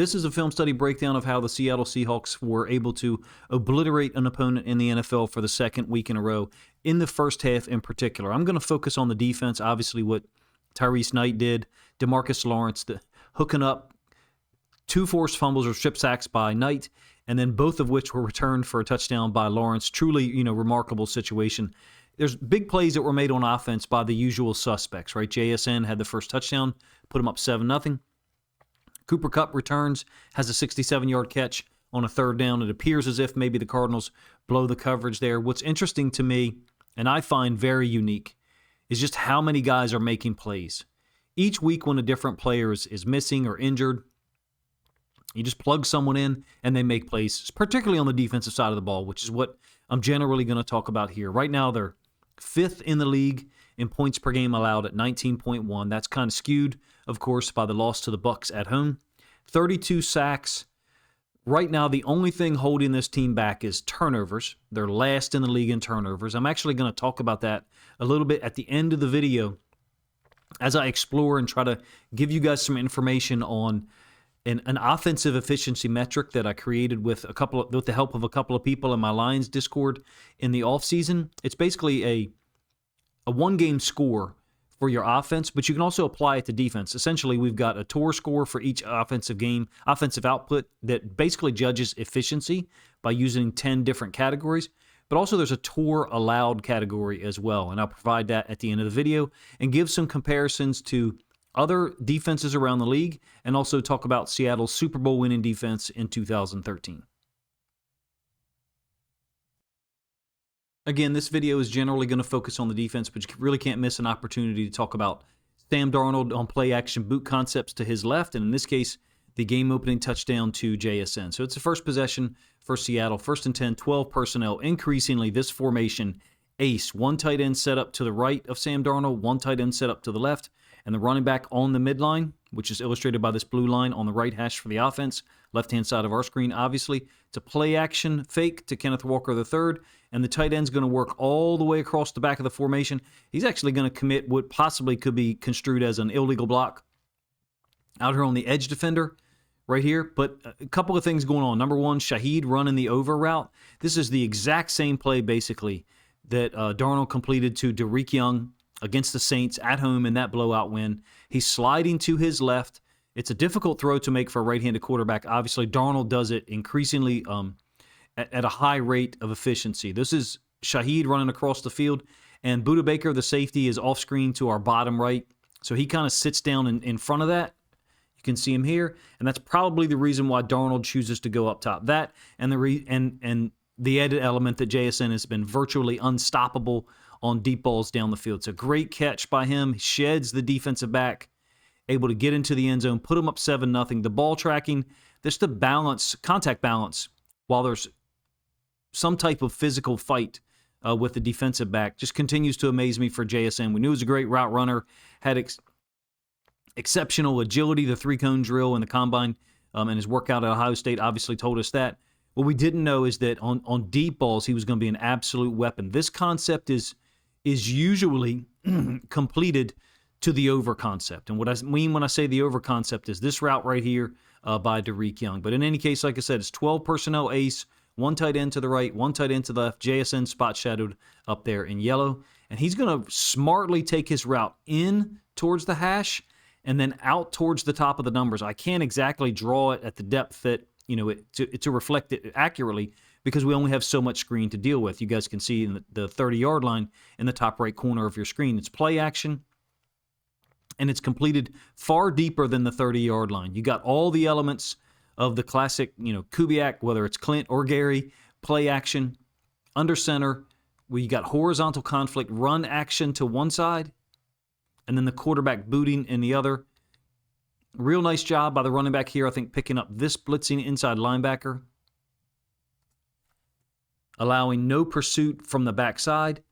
This is a film study breakdown of how the Seattle Seahawks were able to obliterate an opponent in the NFL for the second week in a row, in the first half in particular. I'm going to focus on the defense, obviously what Tyrese Knight did, DeMarcus Lawrence, hooking up 2 forced fumbles or strip sacks by Knight, and then both of which were returned for a touchdown by Lawrence. Truly, remarkable situation. There's big plays that were made on offense by the usual suspects, right? JSN had the first touchdown, put him up 7-0. Cooper Kupp returns, has a 67-yard catch on a third down. It appears as if maybe the Cardinals blow the coverage there. What's interesting to me, and I find very unique, is just how many guys are making plays. Each week when a different player is missing or injured, you just plug someone in and they make plays, particularly on the defensive side of the ball, which is what I'm generally going to talk about here. Right now, they're 5th in the league in points per game allowed at 19.1. That's kind of skewed, of course, by the loss to the Bucs at home. 32 sacks. Right now, the only thing holding this team back is turnovers. They're last in the league in turnovers. I'm actually going to talk about that a little bit at the end of the video as I explore and try to give you guys some information on an offensive efficiency metric that I created with the help of a couple of people in my Lions Discord in the offseason. It's basically a one-game score for your offense, but you can also apply it to defense. Essentially, we've got a TOR score for each offensive output that basically judges efficiency by using 10 different categories. But also there's a TOR allowed category as well, and I'll provide that at the end of the video and give some comparisons to other defenses around the league, and also talk about Seattle's Super Bowl winning defense in 2013. Again, this video is generally going to focus on the defense, but you really can't miss an opportunity to talk about Sam Darnold on play-action boot concepts to his left, and in this case, the game-opening touchdown to JSN. So it's the first possession for Seattle, 1st and 10, 12 personnel. Increasingly, this formation, ace, 1 tight end set up to the right of Sam Darnold, 1 tight end set up to the left, and the running back on the midline, which is illustrated by this blue line on the right hash for the offense, left-hand side of our screen, obviously. It's a play-action fake to Kenneth Walker III, and the tight end's going to work all the way across the back of the formation. He's actually going to commit what possibly could be construed as an illegal block out here on the edge defender right here. But a couple of things going on. Number one, Shaheed running the over route. This is the exact same play, basically, that Darnold completed to Derek Young against the Saints at home in that blowout win. He's sliding to his left. It's a difficult throw to make for a right-handed quarterback. Obviously, Darnold does it increasingly at a high rate of efficiency. This is Shaheed running across the field, and Budda Baker, the safety, is off-screen to our bottom right. So he kind of sits down in front of that. You can see him here, and that's probably the reason why Darnold chooses to go up top. That and the added element that JSN has been virtually unstoppable on deep balls down the field. It's a great catch by him. He sheds the defensive back, able to get into the end zone, put him up 7-0. The ball tracking, just the balance, contact balance, while there's some type of physical fight with the defensive back, just continues to amaze me for JSN. We knew he was a great route runner, had exceptional agility. The 3-cone drill in the combine and his workout at Ohio State obviously told us that. What we didn't know is that on deep balls, he was going to be an absolute weapon. This concept is usually completed to the over concept. And what I mean when I say the over concept is this route right here by Derek Young. But in any case, like I said, it's 12 personnel ace, 1 tight end to the right, 1 tight end to the left, JSN spot shadowed up there in yellow. And he's going to smartly take his route in towards the hash and then out towards the top of the numbers. I can't exactly draw it at the depth that, to reflect it accurately, because we only have so much screen to deal with. You guys can see in the 30-yard line in the top right corner of your screen. It's play action, and it's completed far deeper than the 30-yard line. You got all the elements of the classic, Kubiak, whether it's Clint or Gary, play action, under center, where you got horizontal conflict, run action to one side, and then the quarterback booting in the other. Real nice job by the running back here, I think, picking up this blitzing inside linebacker, allowing no pursuit from the backside.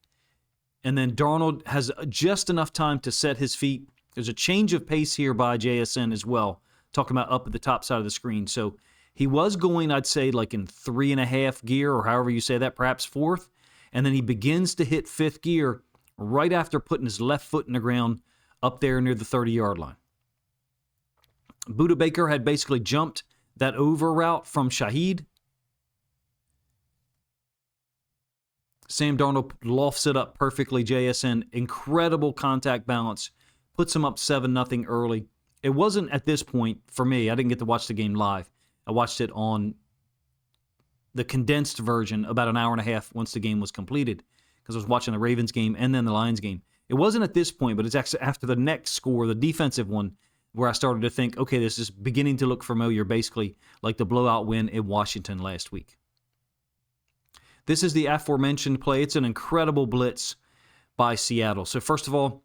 And then Darnold has just enough time to set his feet. There's a change of pace here by JSN as well, talking about up at the top side of the screen. So he was going, I'd say, like in 3.5 gear, or however you say that, perhaps 4th. And then he begins to hit 5th gear right after putting his left foot in the ground up there near the 30-yard line. Budda Baker had basically jumped that over route from Shaheed. Sam Darnold lofts it up perfectly. JSN, incredible contact balance, puts him up 7-0 early. It wasn't at this point, for me, I didn't get to watch the game live. I watched it on the condensed version about an hour and a half once the game was completed, because I was watching the Ravens game and then the Lions game. It wasn't at this point, but it's actually after the next score, the defensive one, where I started to think, okay, this is beginning to look familiar, basically like the blowout win in Washington last week. This is the aforementioned play. It's an incredible blitz by Seattle. So first of all,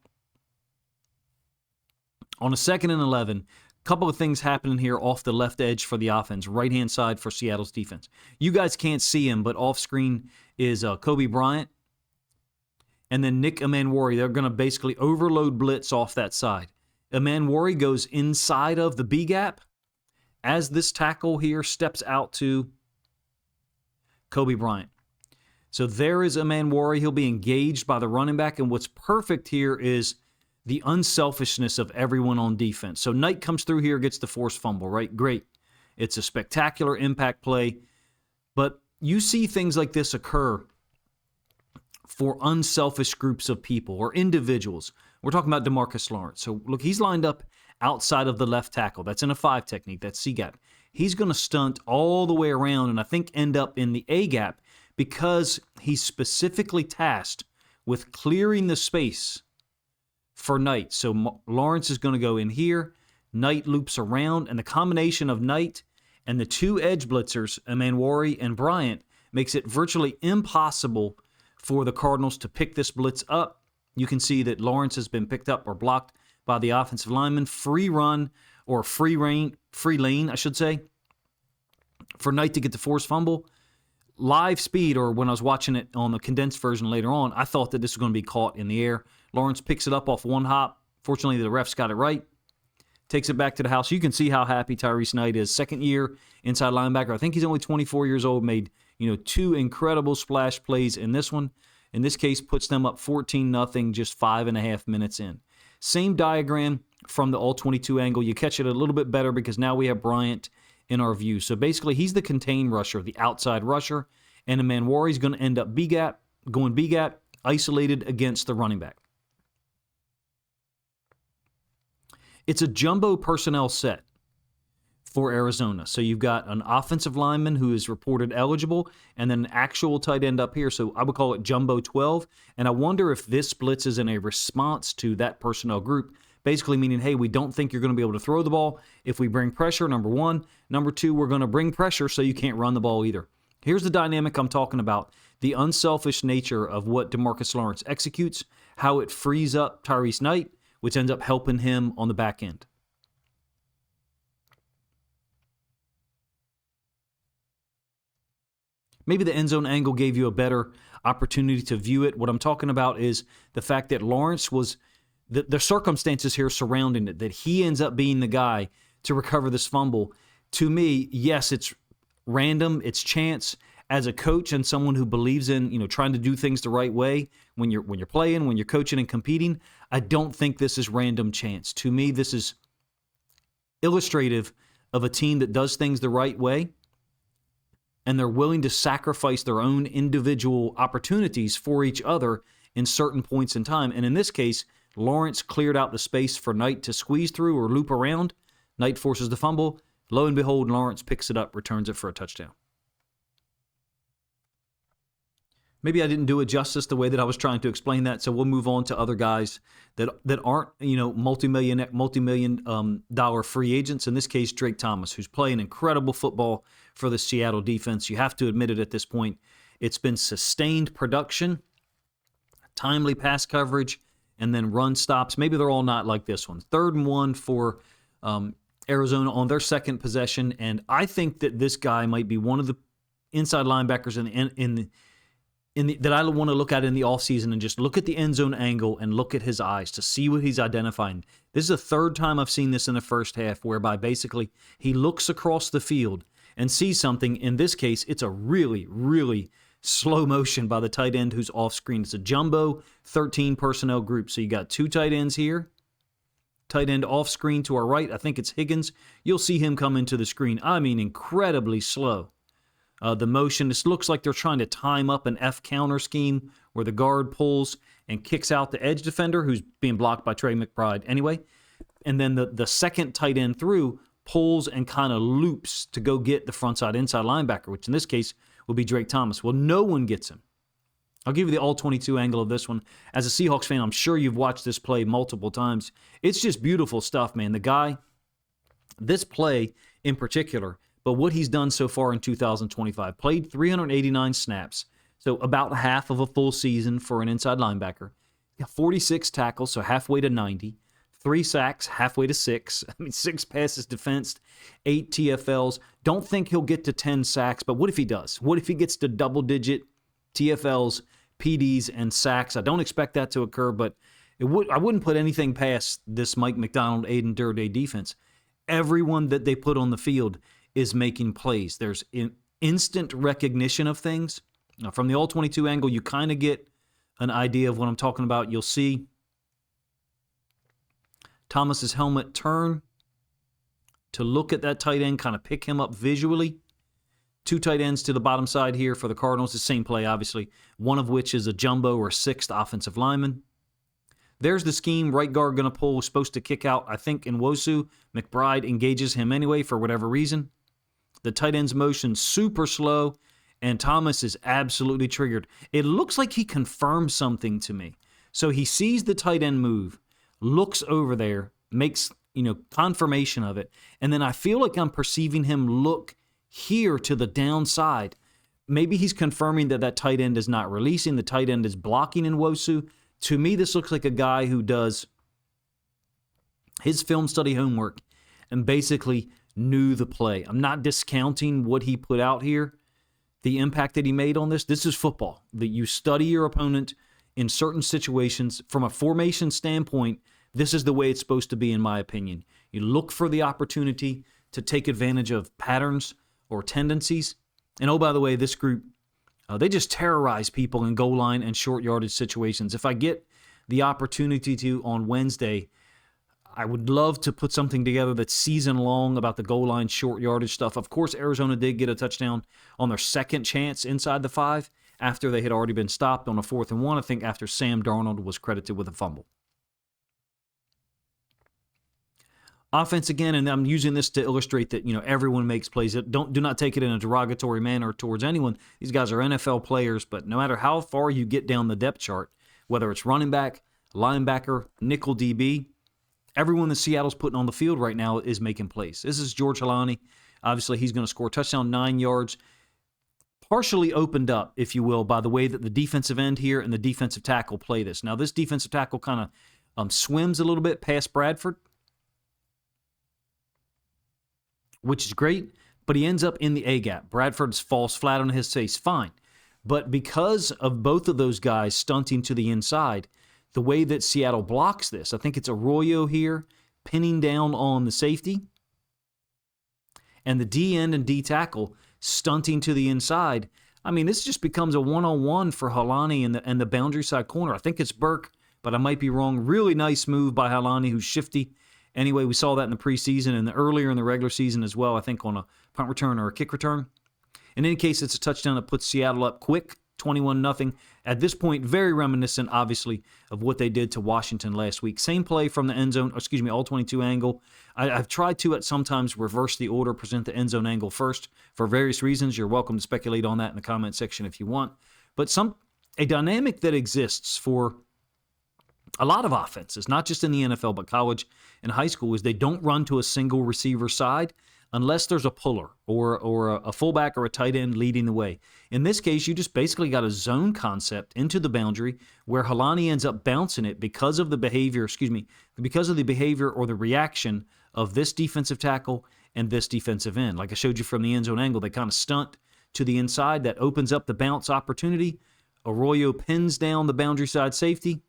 on a 2nd and 11, a couple of things happening here off the left edge for the offense, right-hand side for Seattle's defense. You guys can't see him, but off-screen is Kobe Bryant and then Nick Amanwari. They're going to basically overload blitz off that side. Amanwari goes inside of the B-gap as this tackle here steps out to Kobe Bryant. So there is Amanwari. He'll be engaged by the running back, and what's perfect here is the unselfishness of everyone on defense. So Knight comes through here, gets the forced fumble, right? Great. It's a spectacular impact play, but you see things like this occur for unselfish groups of people or individuals. We're talking about DeMarcus Lawrence. So look, he's lined up outside of the left tackle. That's in a 5 technique. That's C-gap. He's going to stunt all the way around and I think end up in the A-gap because he's specifically tasked with clearing the space for Knight. So Lawrence is going to go in here. Knight loops around, and the combination of Knight and the 2 edge blitzers, Amanwari and Bryant, makes it virtually impossible for the Cardinals to pick this blitz up. You can see that Lawrence has been picked up or blocked by the offensive lineman. Free run or free lane, I should say, for Knight to get the forced fumble. Live speed, or when I was watching it on the condensed version later on, I thought that this was going to be caught in the air. Lawrence picks it up off one hop. Fortunately, the refs got it right. Takes it back to the house. You can see how happy Tyrese Knight is. 2nd year inside linebacker. I think he's only 24 years old. Made 2 incredible splash plays in this one. In this case, puts them up 14-0 just 5.5 minutes in. Same diagram from the all-22 angle. You catch it a little bit better because now we have Bryant in our view. So basically, he's the contain rusher, the outside rusher, and Amanwari is going to end up B-gap, going B-gap, isolated against the running back. It's a jumbo personnel set for Arizona. So you've got an offensive lineman who is reported eligible and then an actual tight end up here. So I would call it jumbo 12. And I wonder if this blitz is in a response to that personnel group, basically meaning, hey, we don't think you're going to be able to throw the ball if we bring pressure, number 1. Number 2, we're going to bring pressure so you can't run the ball either. Here's the dynamic I'm talking about, the unselfish nature of what DeMarcus Lawrence executes, how it frees up Tyrese Knight, which ends up helping him on the back end. Maybe the end zone angle gave you a better opportunity to view it. What I'm talking about is the fact that Lawrence was, the circumstances here surrounding it, that he ends up being the guy to recover this fumble. To me, yes, it's random, it's chance. As a coach and someone who believes in, trying to do things the right way when you're playing, when you're coaching and competing, I don't think this is random chance. To me, this is illustrative of a team that does things the right way and they're willing to sacrifice their own individual opportunities for each other in certain points in time. And in this case, Lawrence cleared out the space for Knight to squeeze through or loop around. Knight forces the fumble. Lo and behold, Lawrence picks it up, returns it for a touchdown. Maybe I didn't do it justice the way that I was trying to explain that, so we'll move on to other guys that aren't, multi-million dollar free agents. In this case, Drake Thomas, who's playing incredible football for the Seattle defense. You have to admit it at this point. It's been sustained production, timely pass coverage, and then run stops. Maybe they're all not like this one. 3rd and 1 for Arizona on their second possession, and I think that this guy might be one of the inside linebackers that I want to look at in the offseason and just look at the end zone angle and look at his eyes to see what he's identifying. This is the 3rd time I've seen this in the first half, whereby basically he looks across the field and sees something. In this case, it's a really, really slow motion by the tight end who's off screen. It's a jumbo 13 personnel group. So you got 2 tight ends here. tight end off screen to our right. I think it's Higgins. You'll see him come into the screen. I mean, incredibly slow. The motion, this looks like they're trying to time up an F counter scheme where the guard pulls and kicks out the edge defender who's being blocked by Trey McBride anyway. And then the second tight end through pulls and kind of loops to go get the frontside inside linebacker, which in this case will be Drake Thomas. Well, no one gets him. I'll give you the all-22 angle of this one. As a Seahawks fan, I'm sure you've watched this play multiple times. It's just beautiful stuff, man. The guy, this play in particular, but what he's done so far in 2025, played 389 snaps, so about half of a full season for an inside linebacker. 46 tackles, so halfway to 90. 3 sacks, halfway to 6. 6 passes defensed, 8 TFLs. Don't think he'll get to 10 sacks, but what if he does? What if he gets to double-digit TFLs, PDs, and sacks? I don't expect that to occur, but I wouldn't put anything past this Mike Macdonald, Aiden Durday defense. Everyone that they put on the field is making plays. There's instant recognition of things. Now, from the all-22 angle, you kind of get an idea of what I'm talking about. You'll see Thomas's helmet turn to look at that tight end, kind of pick him up visually. 2 tight ends to the bottom side here for the Cardinals. The same play, obviously, one of which is a jumbo or 6th offensive lineman. There's the scheme. Right guard going to pull, supposed to kick out, I think, Nwosu. McBride engages him anyway for whatever reason. The tight end's motion super slow, and Thomas is absolutely triggered. It looks like he confirmed something to me. So he sees the tight end move, looks over there, makes, confirmation of it, and then I feel like I'm perceiving him look here to the downside. Maybe he's confirming that tight end is not releasing, the tight end is blocking Nwosu. To me, this looks like a guy who does his film study homework and basically knew the play. I'm not discounting what he put out here, the impact that he made on this. This is football, that you study your opponent in certain situations. From a formation standpoint, this is the way it's supposed to be, in my opinion. You look for the opportunity to take advantage of patterns or tendencies. And oh, by the way, this group, they just terrorize people in goal line and short yardage situations. If I get the opportunity to on Wednesday, I would love to put something together that's season long about the goal line short yardage stuff. Of course, Arizona did get a touchdown on their second chance inside the 5 after they had already been stopped on a 4th and 1, I think after Sam Darnold was credited with a fumble. Offense again, and I'm using this to illustrate that everyone makes plays. Do not take it in a derogatory manner towards anyone. These guys are NFL players, but no matter how far you get down the depth chart, whether it's running back, linebacker, nickel DB, everyone that Seattle's putting on the field right now is making plays. This is George Halani. Obviously, he's going to score a touchdown, 9 yards. Partially opened up, if you will, by the way that the defensive end here and the defensive tackle play this. Now, this defensive tackle kind of swims a little bit past Bradford, which is great, but he ends up in the A-gap. Bradford falls flat on his face, fine. But because of both of those guys stunting to the inside, the way that Seattle blocks this, I think it's Arroyo here, pinning down on the safety, and the D-end and D-tackle stunting to the inside. I mean, this just becomes a one-on-one for Halani and the boundary side corner. I think it's Burke, but I might be wrong. Really nice move by Halani, who's shifty. Anyway, we saw that in the preseason and earlier in the regular season as well, I think on a punt return or a kick return. In any case, it's a touchdown that puts Seattle up quick, 21-0. At this point, very reminiscent, obviously, of what they did to Washington last week. Same play from the end zone, all-22 angle. I've tried to at sometimes reverse the order, present the end zone angle first for various reasons. You're welcome to speculate on that in the comment section if you want. But a dynamic that exists for a lot of offenses, not just in the NFL, but college and high school, is they don't run to a single receiver side unless there's a puller or a fullback or a tight end leading the way. In this case, you just basically got a zone concept into the boundary where Halani ends up bouncing it because of the behavior, or the reaction of this defensive tackle and this defensive end. Like I showed you from the end zone angle, they kind of stunt to the inside. That opens up the bounce opportunity. Arroyo pins down the boundary side safety.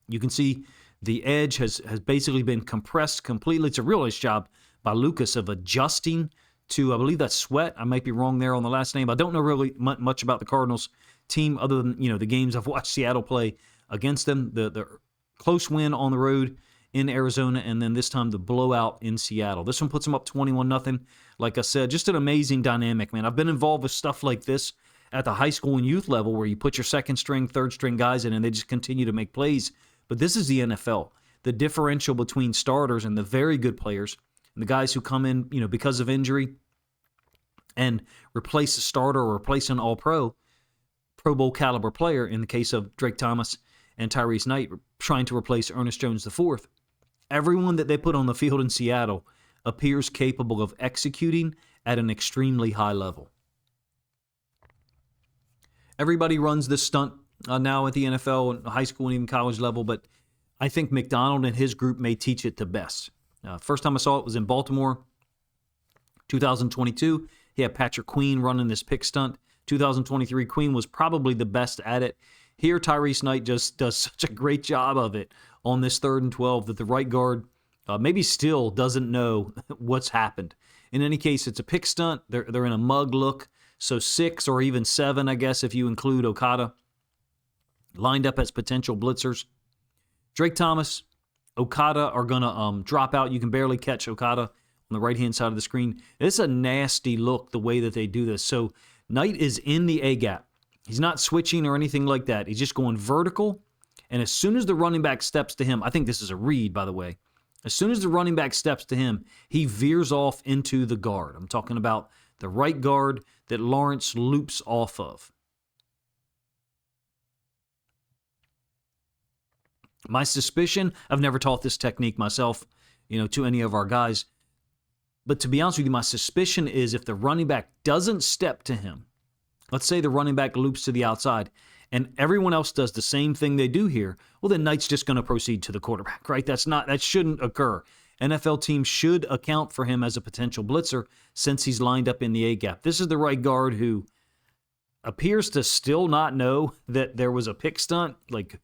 You can see the edge has basically been compressed completely. It's a real nice job by Lucas of adjusting to, I believe that's Sweat. I might be wrong there on the last name. I don't know really much about the Cardinals team other than, the games I've watched Seattle play against them. The close win on the road in Arizona, and then this time the blowout in Seattle. This one puts them up 21-0. Like I said, just an amazing dynamic, man. I've been involved with stuff like this at the high school and youth level where you put your second string, third string guys in and they just continue to make plays. But this is the NFL. The differential between starters and the very good players and the guys who come in, because of injury and replace a starter or replace an all-pro, Pro Bowl caliber player in the case of Drake Thomas and Tyrese Knight trying to replace Ernest Jones IV. Everyone that they put on the field in Seattle appears capable of executing at an extremely high level. Everybody runs this stunt now at the NFL and high school and even college level, but I think McDonald and his group may teach it the best. First time I saw it was in Baltimore, 2022. He had Patrick Queen running this pick stunt. 2023, Queen was probably the best at it. Here, Tyrese Knight just does such a great job of it on this 3rd and 12 that the right guard maybe still doesn't know what's happened. In any case, it's a pick stunt. They're in a mug look, so 6 or even 7, I guess, if you include Okada, lined up as potential blitzers. Drake Thomas, Okada are going to drop out. You can barely catch Okada on the right-hand side of the screen. It's a nasty look the way that they do this. So Knight is in the A-gap. He's not switching or anything like that. He's just going vertical. And as soon as the running back steps to him, I think this is a read, by the way. As soon as the running back steps to him, he veers off into the guard. I'm talking about the right guard that Lawrence loops off of. My suspicion, I've never taught this technique myself, to any of our guys. But to be honest with you, my suspicion is if the running back doesn't step to him, let's say the running back loops to the outside, and everyone else does the same thing they do here, well, then Knight's just going to proceed to the quarterback, right? That shouldn't occur. NFL teams should account for him as a potential blitzer since he's lined up in the A-gap. This is the right guard who appears to still not know that there was a pick stunt, like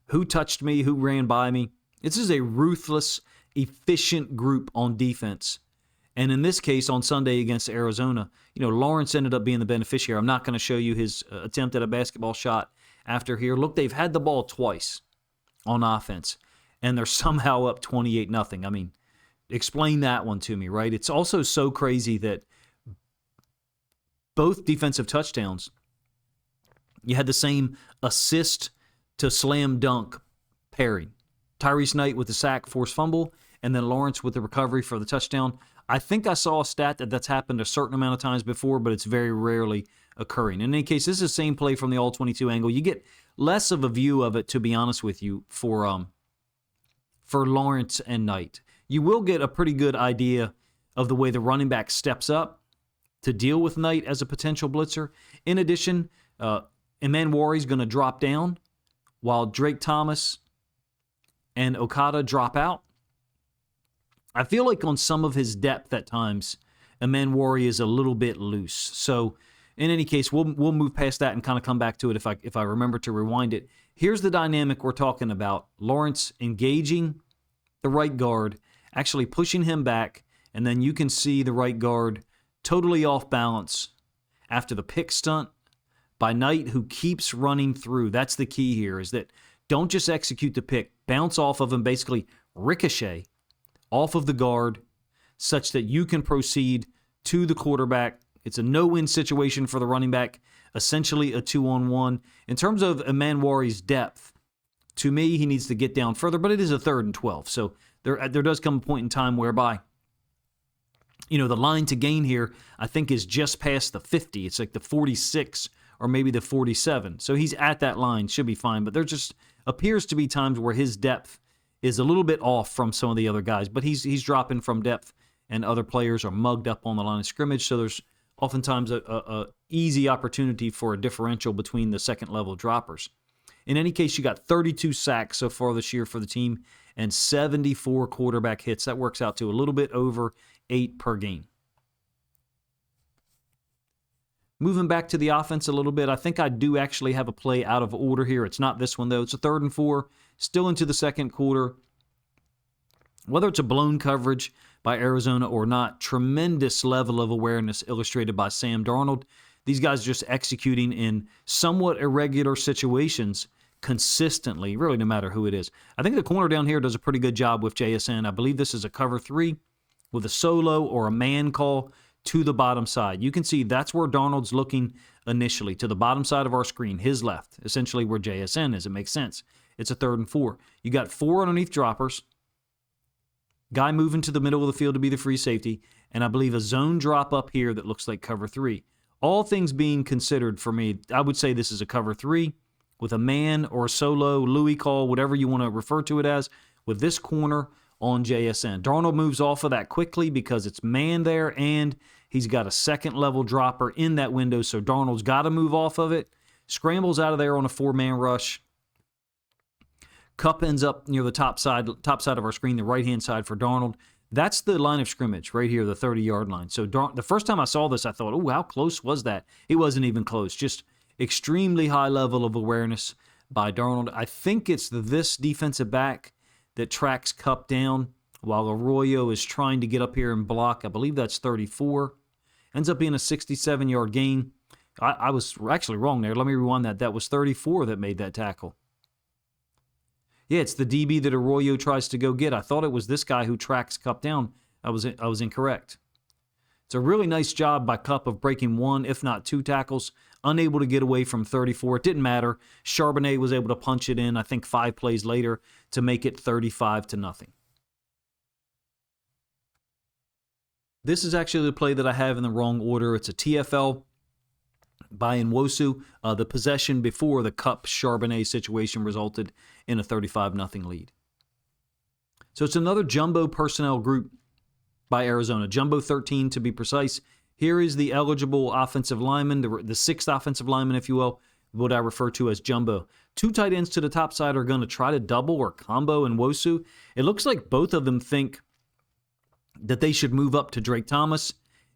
who touched me, who ran by me. This is a ruthless, efficient group on defense. And in this case, on Sunday against Arizona, Lawrence ended up being the beneficiary. I'm not going to show you his attempt at a basketball shot after here. Look, they've had the ball twice on offense, and they're somehow up 28-0. I mean, explain that one to me, right? It's also so crazy that both defensive touchdowns, you had the same assist to slam dunk pairing. Tyrese Knight with the sack, forced fumble, and then Lawrence with the recovery for the touchdown. I think I saw a stat that's happened a certain amount of times before, but it's very rarely occurring. In any case, this is the same play from the all-22 angle. You get less of a view of it, to be honest with you, for Lawrence and Knight. You will get a pretty good idea of the way the running back steps up to deal with Knight as a potential blitzer. In addition, Emmanuel is going to drop down while Drake Thomas and Okada drop out. I feel like on some of his depth at times, Emmanuel is a little bit loose. So in any case, we'll move past that and kind of come back to it if I remember to rewind it. Here's the dynamic we're talking about. Lawrence engaging the right guard, actually pushing him back, and then you can see the right guard totally off balance after the pick stunt by Knight, who keeps running through. That's the key here, is that don't just execute the pick. Bounce off of him, basically ricochet off of the guard such that you can proceed to the quarterback. It's a no-win situation for the running back, essentially a 2-on-1. In terms of Emmanuel's depth, to me, he needs to get down further, but it is a 3rd and 12. So there does come a point in time whereby, the line to gain here, I think, is just past the 50. It's like the 46 or maybe the 47. So he's at that line, should be fine. But there just appears to be times where his depth is a little bit off from some of the other guys, but he's dropping from depth, and other players are mugged up on the line of scrimmage, so there's oftentimes a easy opportunity for a differential between the second-level droppers. In any case, you got 32 sacks so far this year for the team and 74 quarterback hits. That works out to a little bit over 8 per game. Moving back to the offense a little bit, I think I do actually have a play out of order here. It's not this one, though. It's a 3rd and 4, still into the second quarter. Whether it's a blown coverage by Arizona or not, tremendous level of awareness illustrated by Sam Darnold. These guys just executing in somewhat irregular situations consistently, really no matter who it is. I think the corner down here does a pretty good job with JSN. I believe this is a cover 3 with a solo or a man call to the bottom side. You can see that's where Darnold's looking initially, to the bottom side of our screen, his left, essentially where JSN is. It makes sense. It's a 3rd and 4. You got 4 underneath droppers, guy moving to the middle of the field to be the free safety, and I believe a zone drop up here that looks like cover 3. All things being considered for me, I would say this is a cover 3 with a man or a solo, Louis call, whatever you want to refer to it as, with this corner on JSN. Darnold moves off of that quickly because it's man there, and he's got a 2nd level dropper in that window, so Darnold's got to move off of it. Scrambles out of there on a 4-man rush. Kupp ends up near the top side of our screen, the right-hand side for Darnold. That's the line of scrimmage right here, the 30-yard line. So the first time I saw this, I thought, oh, how close was that? It wasn't even close. Just extremely high level of awareness by Darnold. I think it's this defensive back that tracks Kupp down while Arroyo is trying to get up here and block. I believe that's 34. Ends up being a 67-yard gain. I was actually wrong there. Let me rewind that. That was 34 that made that tackle. Yeah, it's the DB that Arroyo tries to go get. I thought it was this guy who tracks Kupp down. I was incorrect. It's a really nice job by Kupp of breaking 1, if not 2 tackles, unable to get away from 34. It didn't matter. Charbonnet was able to punch it in, I think 5 plays later, to make it 35-0. This is actually the play that I have in the wrong order. It's a TFL by Nwosu. The possession before the Kupp-Charbonnet situation resulted in a 35-0 lead. So it's another jumbo personnel group by Arizona. Jumbo 13 to be precise. Here is the eligible offensive lineman, the 6th offensive lineman, if you will, what I refer to as jumbo. 2 tight ends to the top side are going to try to double or combo Nwosu. It looks like both of them think that they should move up to Drake Thomas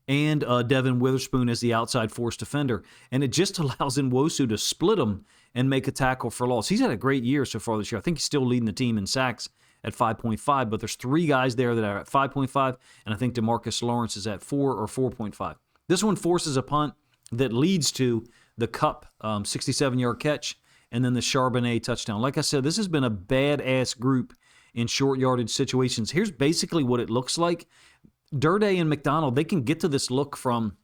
and Devin Witherspoon as the outside force defender. And it just allows Nwosu to split them and make a tackle for loss. He's had a great year so far this year. I think he's still leading the team in sacks at 5.5, but there's 3 guys there that are at 5.5, and I think DeMarcus Lawrence is at 4 or 4.5. This one forces a punt that leads to the Kupp 67-yard catch and then the Charbonnet touchdown. Like I said, this has been a badass group in short yardage situations. Here's basically what it looks like. Durday and McDonald, they can get to this look from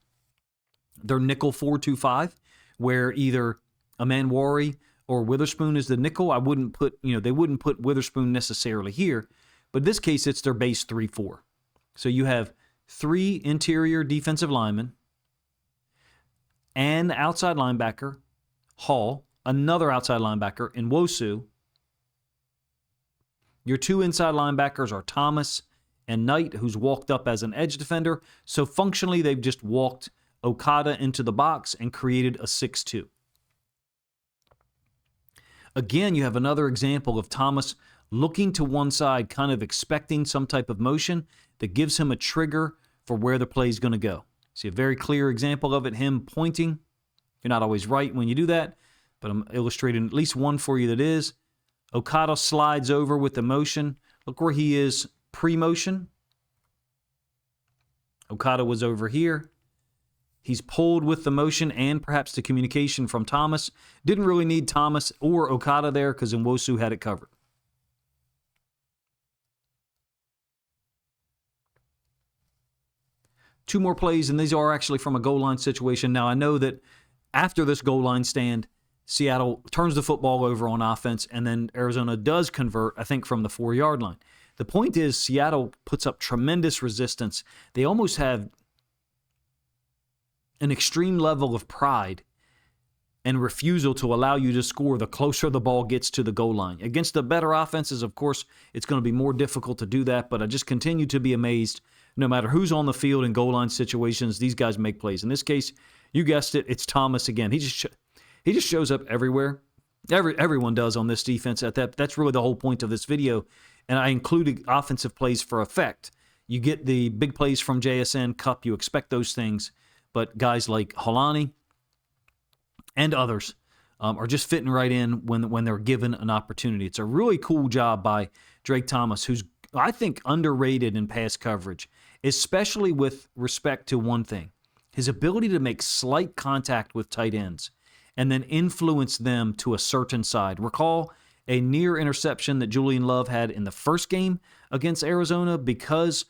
their nickel 4-2-5, where either Amanwari or Witherspoon is the nickel. They wouldn't put Witherspoon necessarily here, but in this case, it's their base 3-4. So you have 3 interior defensive linemen, an outside linebacker, Hall, another outside linebacker, Nwosu. Your 2 inside linebackers are Thomas and Knight, who's walked up as an edge defender. So functionally, they've just walked Okada into the box and created a 6-2. Again, you have another example of Thomas looking to one side, kind of expecting some type of motion that gives him a trigger for where the play is going to go. See a very clear example of it, him pointing. You're not always right when you do that, but I'm illustrating at least one for you that is. Okada slides over with the motion. Look where he is pre-motion. Okada was over here. He's pulled with the motion and perhaps the communication from Thomas. Didn't really need Thomas or Okada there because Nwosu had it covered. Two more plays, and these are actually from a goal line situation. Now, I know that after this goal line stand, Seattle turns the football over on offense, and then Arizona does convert, I think, from the 4-yard line. The point is, Seattle puts up tremendous resistance. They almost have an extreme level of pride and refusal to allow you to score the closer the ball gets to the goal line. Against the better offenses, of course, it's going to be more difficult to do that, but I just continue to be amazed. No matter who's on the field in goal line situations, these guys make plays. In this case, you guessed it, it's Thomas again. He just shows up everywhere. Everyone does on this defense. That's really the whole point of this video, and I included offensive plays for effect. You get the big plays from JSN, Kupp, you expect those things, but guys like Holani and others are just fitting right in when they're given an opportunity. It's a really cool job by Drake Thomas, who's, I think, underrated in pass coverage, especially with respect to one thing, his ability to make slight contact with tight ends and then influence them to a certain side. Recall a near interception that Julian Love had in the first game against Arizona because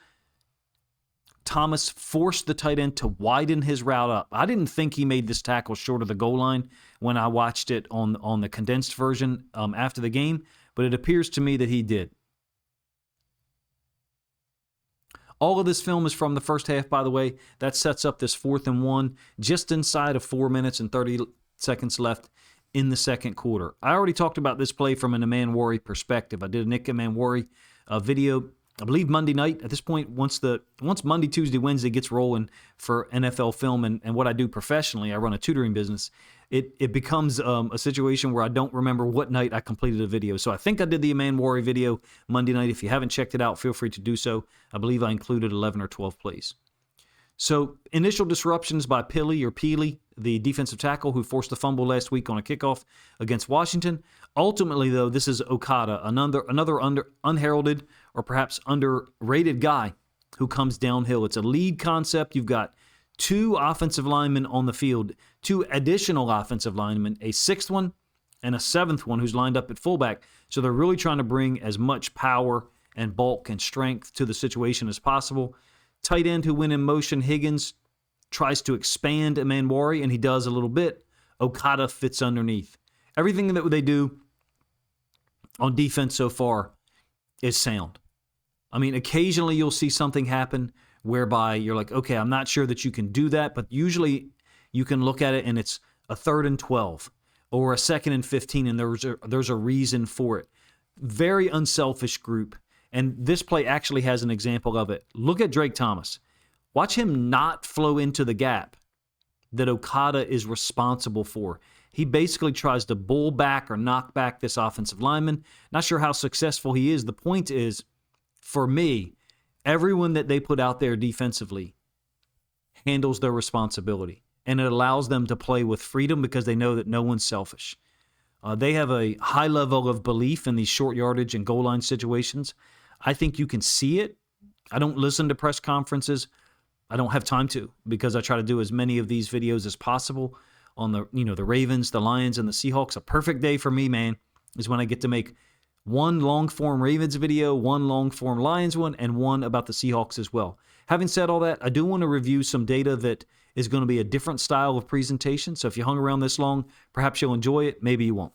Thomas forced the tight end to widen his route up. I didn't think he made this tackle short of the goal line when I watched it on the condensed version after the game, but it appears to me that he did. All of this film is from the first half, by the way. That sets up this 4th and 1, just inside of 4 minutes and 30 seconds left in the second quarter. I already talked about this play from an Amanwari perspective. I did a Nick Amanwari video, I believe Monday night. At this point, once Monday, Tuesday, Wednesday gets rolling for NFL film and what I do professionally, I run a tutoring business, it becomes a situation where I don't remember what night I completed a video. So I think I did the Amanwari video Monday night. If you haven't checked it out, feel free to do so. I believe I included 11 or 12 plays. So initial disruptions by Peely, the defensive tackle who forced the fumble last week on a kickoff against Washington. Ultimately, though, this is Okada, another unheralded or perhaps underrated guy who comes downhill. It's a lead concept. You've got 2 offensive linemen on the field, 2 additional offensive linemen, a 6th one and a 7th one who's lined up at fullback. So they're really trying to bring as much power and bulk and strength to the situation as possible. Tight end who went in motion, Higgins, tries to expand Amanwari, and he does a little bit. Okada fits underneath. Everything that they do on defense so far is sound. I mean, occasionally you'll see something happen whereby you're like, okay, I'm not sure that you can do that, but usually you can look at it and it's a 3rd and 12 or a 2nd and 15, and there's a reason for it. Very unselfish group. And this play actually has an example of it. Look at Drake Thomas. Watch him not flow into the gap that Okada is responsible for. He basically tries to bull back or knock back this offensive lineman. Not sure how successful he is. The point is, for me, everyone that they put out there defensively handles their responsibility. And it allows them to play with freedom because they know that no one's selfish. They have a high level of belief in these short yardage and goal line situations. I think you can see it. I don't listen to press conferences. I don't have time to because I try to do as many of these videos as possible on the Ravens, the Lions, and the Seahawks. A perfect day for me, man, is when I get to make one long-form Ravens video, one long-form Lions one, and one about the Seahawks as well. Having said all that, I do want to review some data that is going to be a different style of presentation. So if you hung around this long, perhaps you'll enjoy it. Maybe you won't.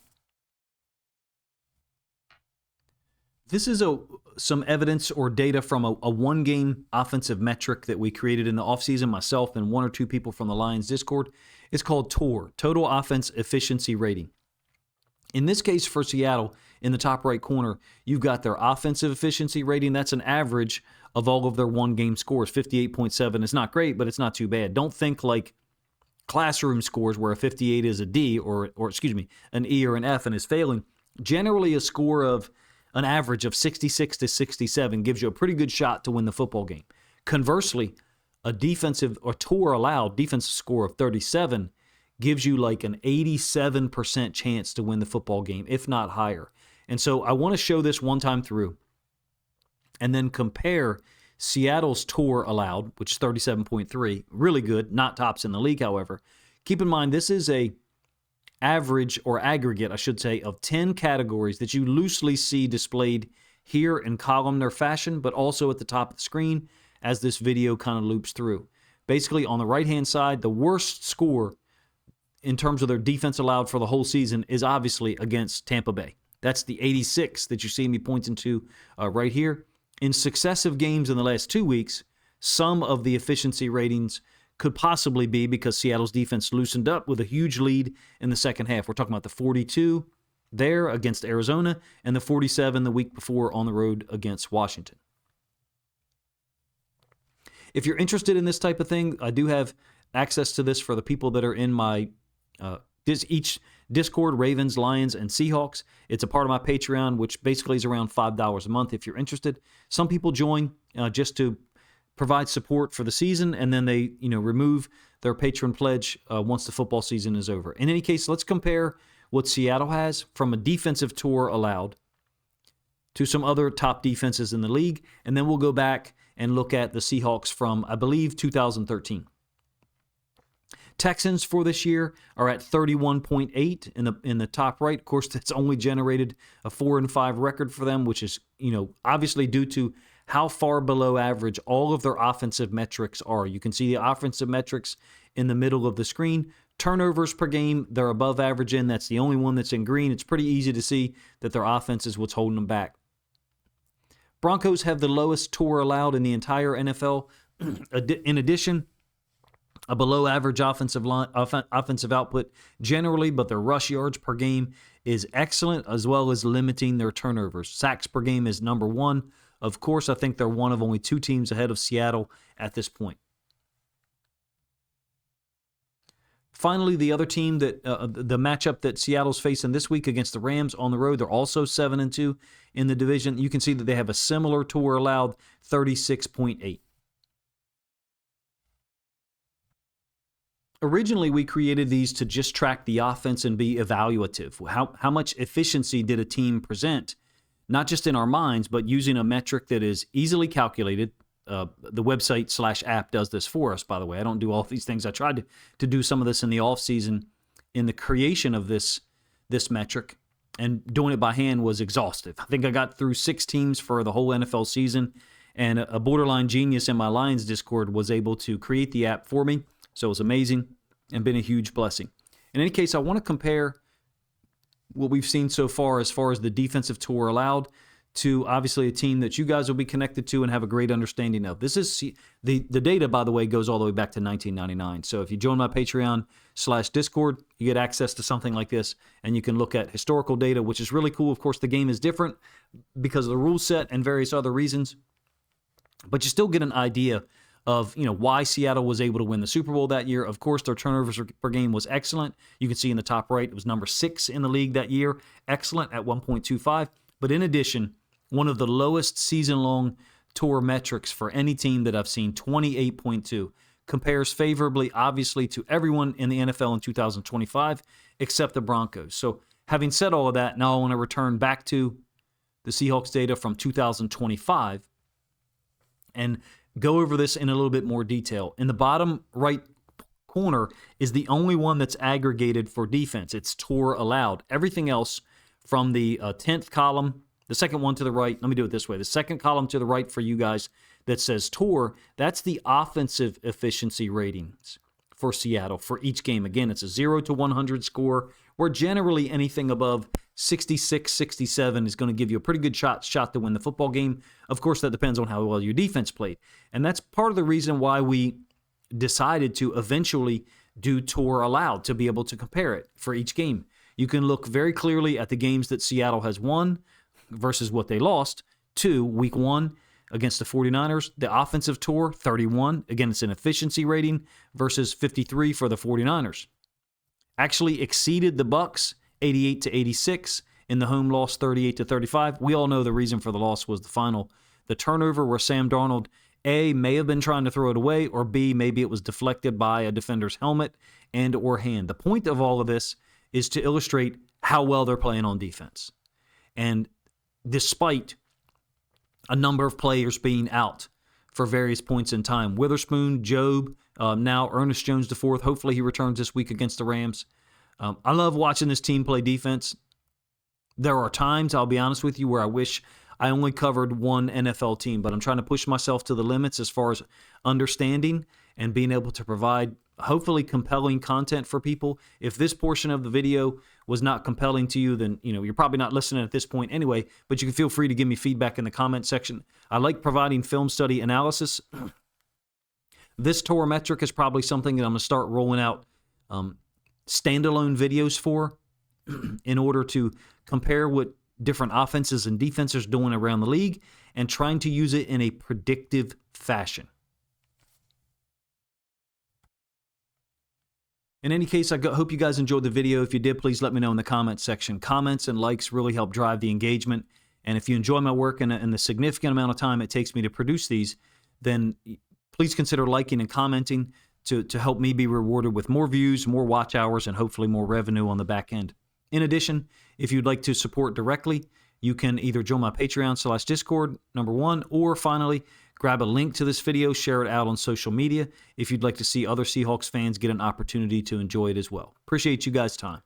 This is some evidence or data from a one-game offensive metric that we created in the offseason, myself and 1 or 2 people from the Lions Discord. It's called TOR, Total Offense Efficiency Rating. In this case for Seattle, in the top right corner, you've got their offensive efficiency rating. That's an average of all of their one-game scores. 58.7 is not great, but it's not too bad. Don't think like classroom scores where a 58 is a D or an E or an F and is failing. Generally, a score of an average of 66 to 67 gives you a pretty good shot to win the football game. Conversely, a defensive or TOR allowed defensive score of 37 gives you like an 87% chance to win the football game, if not higher. And so I want to show this one time through and then compare Seattle's TOR allowed, which is 37.3, really good, not tops in the league, however. Keep in mind, this is a average or aggregate, I should say, of 10 categories that you loosely see displayed here in columnar fashion, but also at the top of the screen as this video kind of loops through. Basically, on the right-hand side, the worst score in terms of their defense allowed for the whole season is obviously against Tampa Bay. That's the 86 that you see me pointing to right here. In successive games in the last 2 weeks, some of the efficiency ratings could possibly be because Seattle's defense loosened up with a huge lead in the second half. We're talking about the 42 there against Arizona and the 47 the week before on the road against Washington. If you're interested in this type of thing, I do have access to this for the people that are in my each Discord, Ravens, Lions, and Seahawks. It's a part of my Patreon, which basically is around $5 a month if you're interested. Some people join just to provide support for the season, and then they remove their patron pledge once the football season is over. In any case, let's compare what Seattle has from a defensive TOR allowed to some other top defenses in the league, and then we'll go back and look at the Seahawks from, I believe, 2013. Texans for this year are at 31.8 in the top right. Of course, that's only generated a 4-5 record for them, which is, obviously due to how far below average all of their offensive metrics are. You can see the offensive metrics in the middle of the screen. Turnovers per game, they're above average in. That's the only one that's in green. It's pretty easy to see that their offense is what's holding them back. Broncos have the lowest TOR allowed in the entire NFL. In addition, a below-average offensive output generally, but their rush yards per game is excellent, as well as limiting their turnovers. Sacks per game is number 1. Of course, I think they're one of only 2 teams ahead of Seattle at this point. Finally, the other team that the matchup that Seattle's facing this week against the Rams on the road, they're also 7-2 in the division. You can see that they have a similar TOR allowed, 36.8. Originally, we created these to just track the offense and be evaluative. How much efficiency did a team present, not just in our minds, but using a metric that is easily calculated. The website/app does this for us, by the way. I don't do all these things. I tried to do some of this in the offseason in the creation of this metric, and doing it by hand was exhaustive. I think I got through 6 teams for the whole NFL season, and a borderline genius in my Lions Discord was able to create the app for me. So it was amazing and been a huge blessing. In any case, I want to compare what we've seen so far as the defensive TOR allowed to obviously a team that you guys will be connected to and have a great understanding of. This is the data, by the way, goes all the way back to 1999. So if you join my Patreon/Discord, you get access to something like this, and you can look at historical data, which is really cool. Of course, the game is different because of the rule set and various other reasons, but you still get an idea of why Seattle was able to win the Super Bowl that year. Of course, their turnovers per game was excellent. You can see in the top right, it was number 6 in the league that year. Excellent at 1.25. But in addition, one of the lowest season-long TOR metrics for any team that I've seen, 28.2, compares favorably, obviously, to everyone in the NFL in 2025, except the Broncos. So having said all of that, now I want to return back to the Seahawks data from 2025 and go over this in a little bit more detail. In the bottom right corner is the only one that's aggregated for defense. It's TOR allowed. Everything else from the 10th column, the second one to the right, let me do it this way. The second column to the right for you guys that says TOR, that's the offensive efficiency ratings for Seattle for each game. Again, it's a 0 to 100 score, where generally anything above 66, 67 is going to give you a pretty good shot to win the football game. Of course, that depends on how well your defense played. And that's part of the reason why we decided to eventually do TOR allowed, to be able to compare it for each game. You can look very clearly at the games that Seattle has won versus what they lost. Week 1 against the 49ers, the offensive TOR, 31. Again, it's an efficiency rating versus 53 for the 49ers. Actually exceeded the Bucs, 88 to 86. In the home loss, 38 to 35. We all know the reason for the loss was the turnover, where Sam Darnold, A, may have been trying to throw it away, or B, maybe it was deflected by a defender's helmet and or hand. The point of all of this is to illustrate how well they're playing on defense. And despite a number of players being out for various points in time, Witherspoon, Job, now Ernest Jones IV, hopefully he returns this week against the Rams. I love watching this team play defense. There are times, I'll be honest with you, where I wish I only covered one NFL team, but I'm trying to push myself to the limits as far as understanding and being able to provide hopefully compelling content for people. If this portion of the video was not compelling to you, then you're probably not listening at this point anyway, but you can feel free to give me feedback in the comment section. I like providing film study analysis. This TOR metric is probably something that I'm going to start rolling out standalone videos for in order to compare what different offenses and defenses are doing around the league and trying to use it in a predictive fashion. In any case, I hope you guys enjoyed the video. If you did, please let me know in the comments section. Comments and likes really help drive the engagement. And if you enjoy my work and the significant amount of time it takes me to produce these, then please consider liking and commenting to help me be rewarded with more views, more watch hours, and hopefully more revenue on the back end. In addition, if you'd like to support directly, you can either join my Patreon/Discord, number one, or finally, Grab a link to this video, share it out on social media if you'd like to see other Seahawks fans get an opportunity to enjoy it as well. Appreciate you guys' time.